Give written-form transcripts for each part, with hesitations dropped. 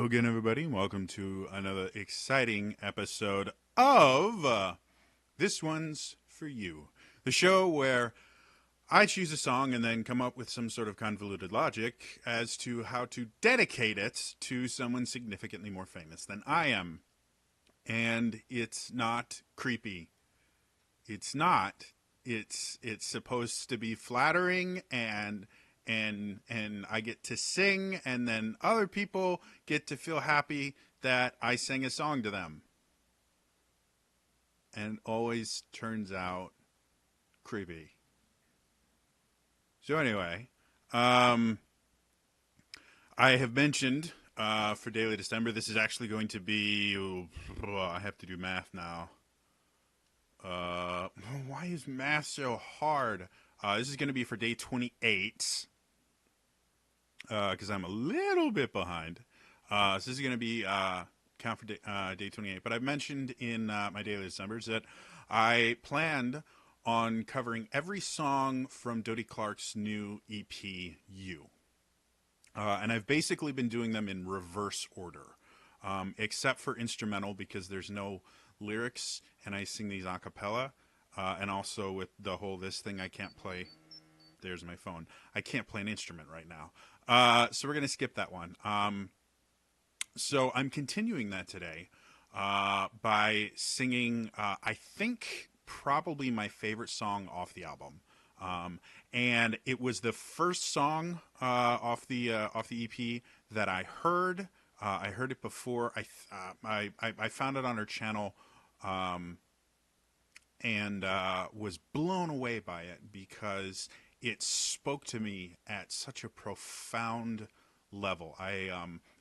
again, everybody, and welcome to another exciting episode of This One's For You, the show where I choose a song and then come up with some sort of convoluted logic as to how to dedicate it to someone significantly more famous than I am. And it's not creepy. It's not. It's supposed to be flattering and I get to sing, and then other people get to feel happy that I sang a song to them. And it always turns out creepy. So anyway, I have mentioned for Daily December, this is actually going to be, I have to do math now. Why is math so hard? This is going to be for day 28. Because I'm a little bit behind. So this is going to be count for day 28. But I've mentioned in my daily Decembers that I planned on covering every song from Dodie Clark's new EP, You. And I've basically been doing them in reverse order, except for instrumental because there's no lyrics and I sing these a cappella. And also with the whole this thing I can't play. There's my phone. I can't play an instrument right now. So we're going to skip that one. So I'm continuing that today by singing, I think, probably my favorite song off the album. And it was the first song off the EP that I heard. I heard it before. I found it on her channel and was blown away by it because it spoke to me at such a profound level. I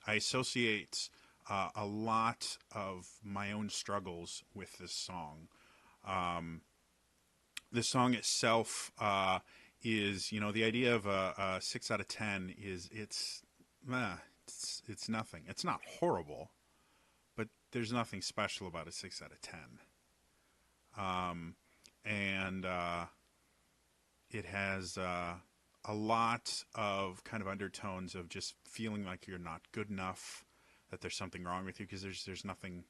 associate a lot of my own struggles with this song. The song itself is, the idea of a 6 out of 10 is it's nothing. It's not horrible, but there's nothing special about a 6 out of 10. And it has a lot of kind of undertones of just feeling like you're not good enough, that there's something wrong with you because there's nothing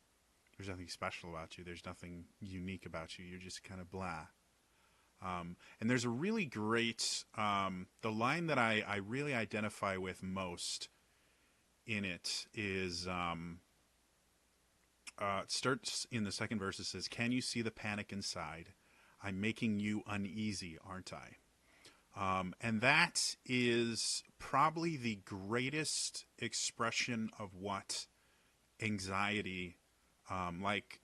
special about you. There's nothing unique about you. You're just kind of blah. And there's a really great the line that I really identify with most in it is it starts in the second verse. It says, "Can you see the panic inside? I'm making you uneasy, aren't I?" And that is probably the greatest expression of what anxiety, like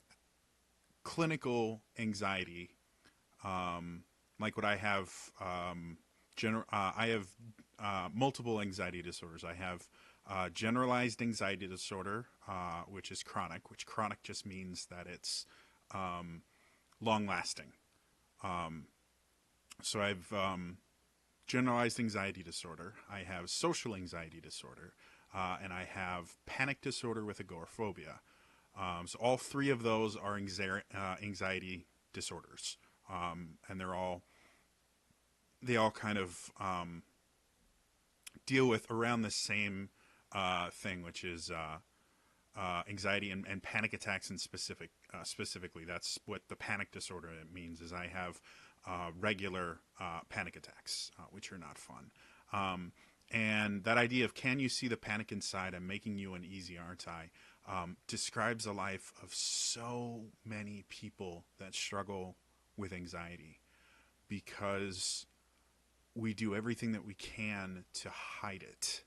clinical anxiety, like what I have. I have multiple anxiety disorders. I have generalized anxiety disorder, which is chronic, which chronic just means that it's long-lasting. So I've generalized anxiety disorder. I have social anxiety disorder, and I have panic disorder with agoraphobia. So all three of those are anxiety disorders, and they all kind of deal with around the same thing, which is anxiety and panic attacks in specifically. That's what the panic disorder means. Is I have regular panic attacks, which are not fun. And that idea of "can you see the panic inside? I'm making you uneasy, aren't I?" Describes the life of so many people that struggle with anxiety because we do everything that we can to hide it,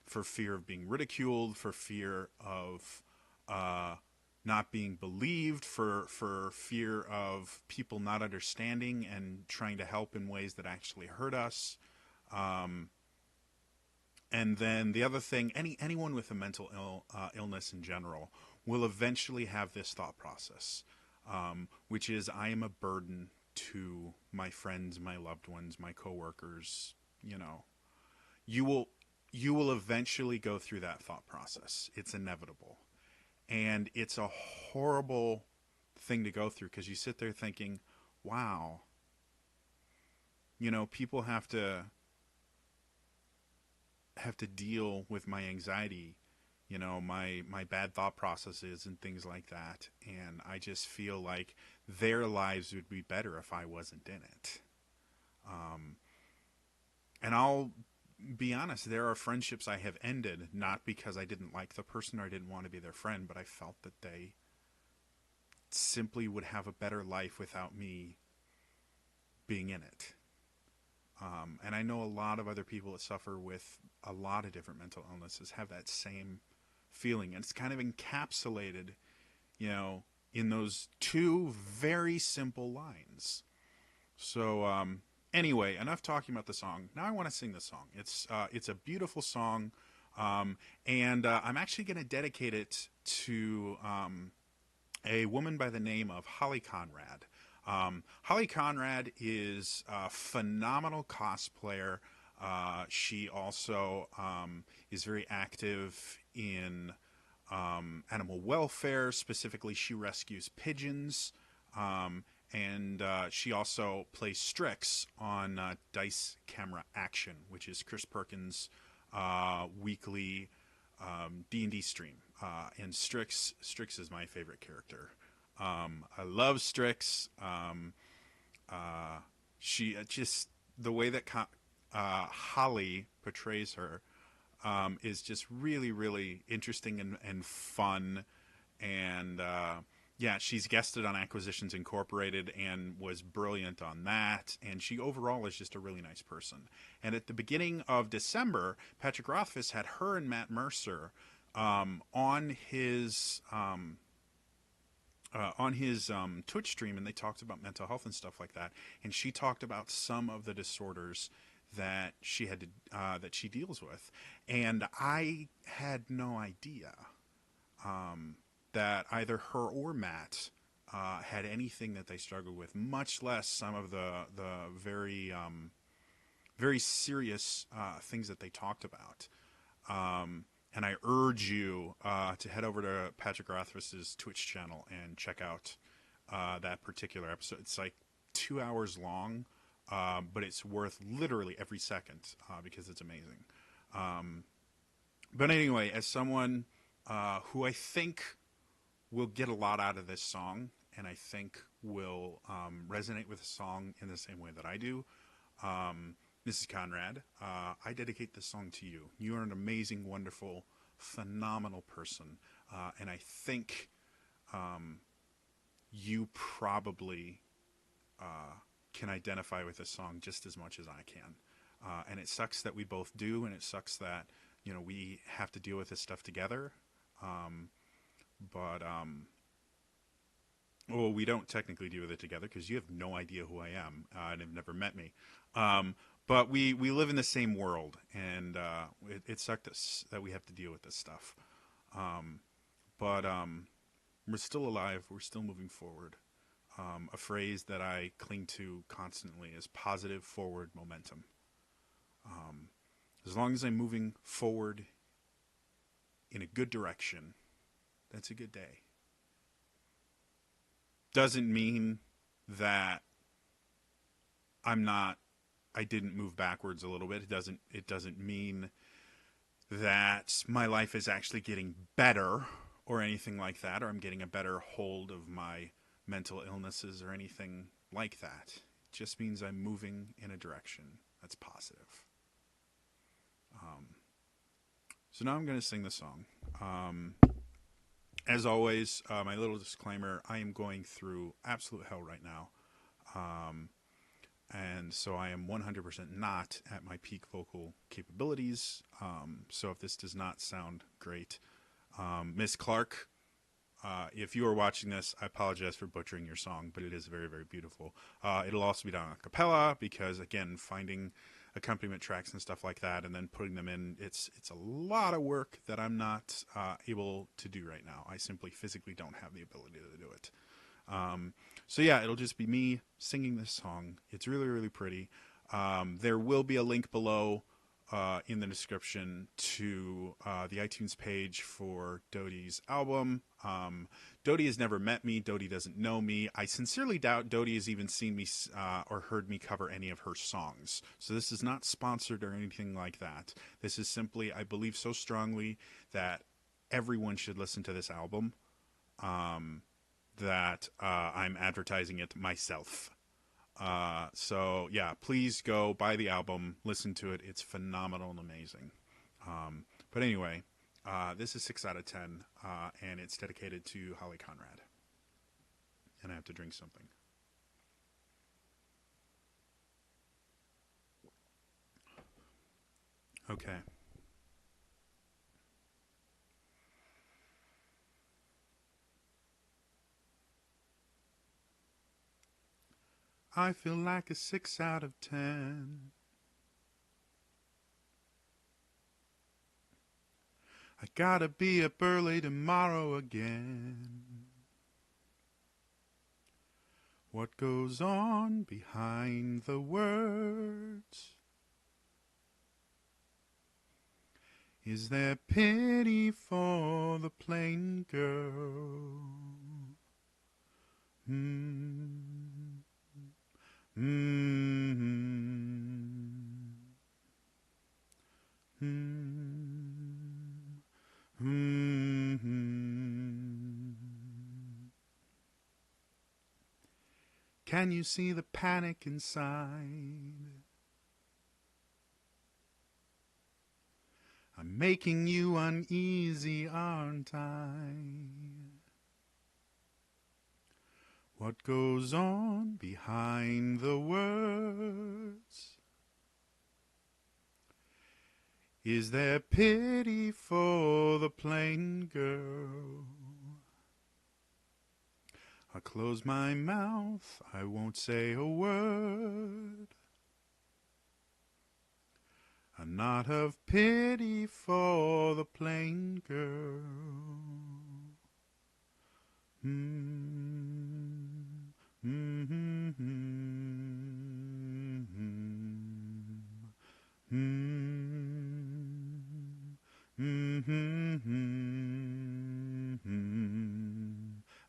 for fear of being ridiculed, for fear of not being believed, for fear of people not understanding and trying to help in ways that actually hurt us. And then the other thing, anyone with a mental illness in general will eventually have this thought process, which is, I am a burden to my friends, my loved ones, my coworkers. You will eventually go through that thought process. It's inevitable. And it's a horrible thing to go through because you sit there thinking, wow, people have to have to deal with my anxiety, my bad thought processes and things like that. And I just feel like their lives would be better if I wasn't in it. Um, and I'll be honest, there are friendships I have ended not because I didn't like the person or I didn't want to be their friend, but I felt that they simply would have a better life without me being in it. And I know a lot of other people that suffer with a lot of different mental illnesses have that same feeling. And it's kind of encapsulated, you know, in those two very simple lines. So, anyway, enough talking about the song. Now I want to sing the song. It's a beautiful song. And I'm actually going to dedicate it to a woman by the name of Holly Conrad. Holly Conrad is a phenomenal cosplayer. She also is very active in animal welfare. Specifically, she rescues pigeons. And she also plays Strix on Dice Camera Action, which is Chris Perkins' weekly D&D stream. And Strix is my favorite character. I love Strix. She just the way that Holly portrays her is just really, really interesting and fun. And yeah, she's guested on Acquisitions Incorporated and was brilliant on that. And she overall is just a really nice person. And at the beginning of December, Patrick Rothfuss had her and Matt Mercer on his Twitch stream, and they talked about mental health and stuff like that. And she talked about some of the disorders that she had to, that she deals with, and I had no idea that either her or Matt had anything that they struggled with, much less some of the very very serious things that they talked about. And I urge you to head over to Patrick Rothfuss's Twitch channel and check out that particular episode. It's like 2 hours long, but it's worth literally every second because it's amazing. But anyway, as someone who I think will get a lot out of this song, and I think will resonate with the song in the same way that I do, Mrs. Conrad, I dedicate this song to you. You are an amazing, wonderful, phenomenal person, and I think you probably can identify with this song just as much as I can. And it sucks that we both do, and it sucks that we have to deal with this stuff together. But well, we don't technically deal with it together because you have no idea who I am and have never met me. But we live in the same world, and it sucked us that we have to deal with this stuff. But we're still alive. We're still moving forward. A phrase that I cling to constantly is positive forward momentum. As long as I'm moving forward in a good direction, that's a good day. Doesn't mean that I didn't move backwards a little bit. It doesn't mean that my life is actually getting better or anything like that, or I'm getting a better hold of my mental illnesses or anything like that. It just means I'm moving in a direction that's positive. So now I'm going to sing the song. As always, my little disclaimer, I am going through absolute hell right now. And so I am 100% not at my peak vocal capabilities. So if this does not sound great, Miss Clark, if you are watching this, I apologize for butchering your song, but it is very, very beautiful. It'll also be done a cappella because, again, finding accompaniment tracks and stuff like that and then putting them in, it's a lot of work that I'm not able to do right now. I simply physically don't have the ability to do it. So yeah, it'll just be me singing this song. It's really, really pretty. There will be a link below in the description to the iTunes page for Dodie's album. Dodie has never met me. Dodie doesn't know me. I sincerely doubt Dodie has even seen me or heard me cover any of her songs. So this is not sponsored or anything like that. This is simply, I believe so strongly that everyone should listen to this album, that I'm advertising it myself. So yeah, please go buy the album, listen to it. It's phenomenal and amazing. But anyway, this is 6 out of 10, and it's dedicated to Holly Conrad. And I have to drink something. Okay. I feel like a 6 out of 10. I gotta be up early tomorrow again. What goes on behind the words? Is there pity for the plain girl? Can you see the panic inside? I'm making you uneasy, aren't I? What goes on behind the words? Is there pity for the plain girl? I'll close my mouth, I won't say a word. A knot of pity for the plain girl.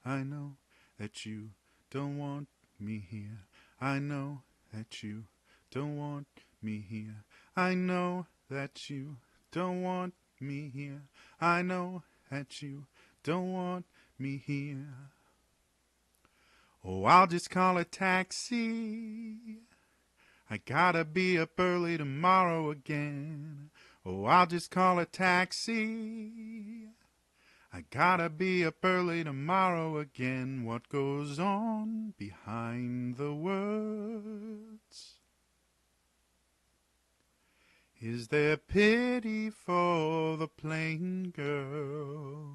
I know that you don't want me here. I know that you don't want me here. I know that you don't want me here. I know that you don't want me here. Oh, I'll just call a taxi. I gotta be up early tomorrow again. Oh, I'll just call a taxi. I gotta be up early tomorrow again. What goes on behind the words? Is there pity for the plain girl?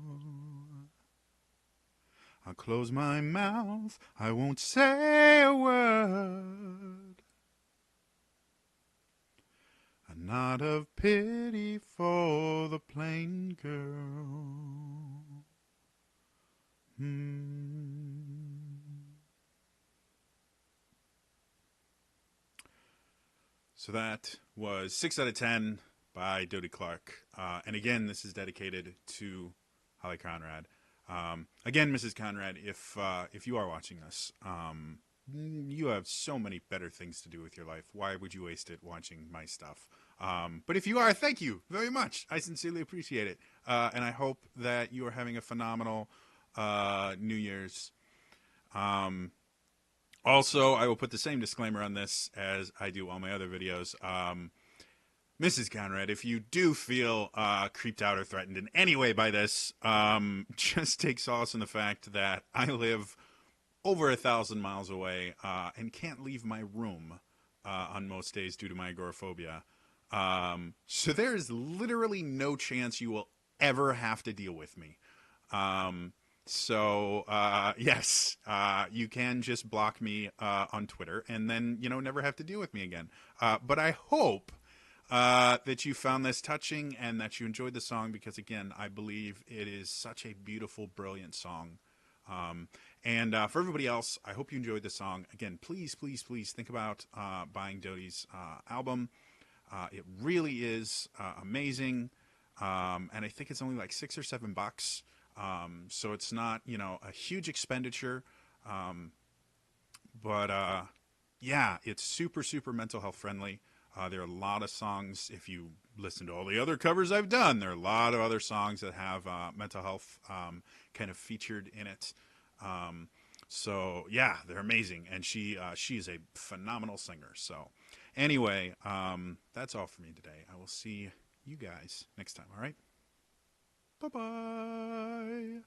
I'll close my mouth, I won't say a word. A knot of pity for the plain girl. So that was 6 out of 10 by Dodie Clark. And again, this is dedicated to Holly Conrad. Again, Mrs. Conrad, if you are watching this, you have so many better things to do with your life. Why would you waste it watching my stuff? But if you are, thank you very much. I sincerely appreciate it. And I hope that you are having a phenomenal New Year's. Also, I will put the same disclaimer on this as I do all my other videos. Mrs. Conrad, if you do feel creeped out or threatened in any way by this, just take solace in the fact that I live over 1,000 miles away and can't leave my room on most days due to my agoraphobia. So there is literally no chance you will ever have to deal with me. So yes, you can just block me on Twitter and then, never have to deal with me again. But I hope that you found this touching and that you enjoyed the song because, again, I believe it is such a beautiful, brilliant song. And for everybody else, I hope you enjoyed the song. Again, please, please, please think about buying Dodie's album. It really is amazing, and I think it's only like $6 or $7. So it's not, a huge expenditure, um, but yeah, it's super super mental health friendly. There are a lot of songs. If you listen to all the other covers I've done, there are a lot of other songs that have mental health kind of featured in it. Um, so yeah, they're amazing, and she's a phenomenal singer. So anyway, that's all for me today. I will see you guys next time. All right, bye bye.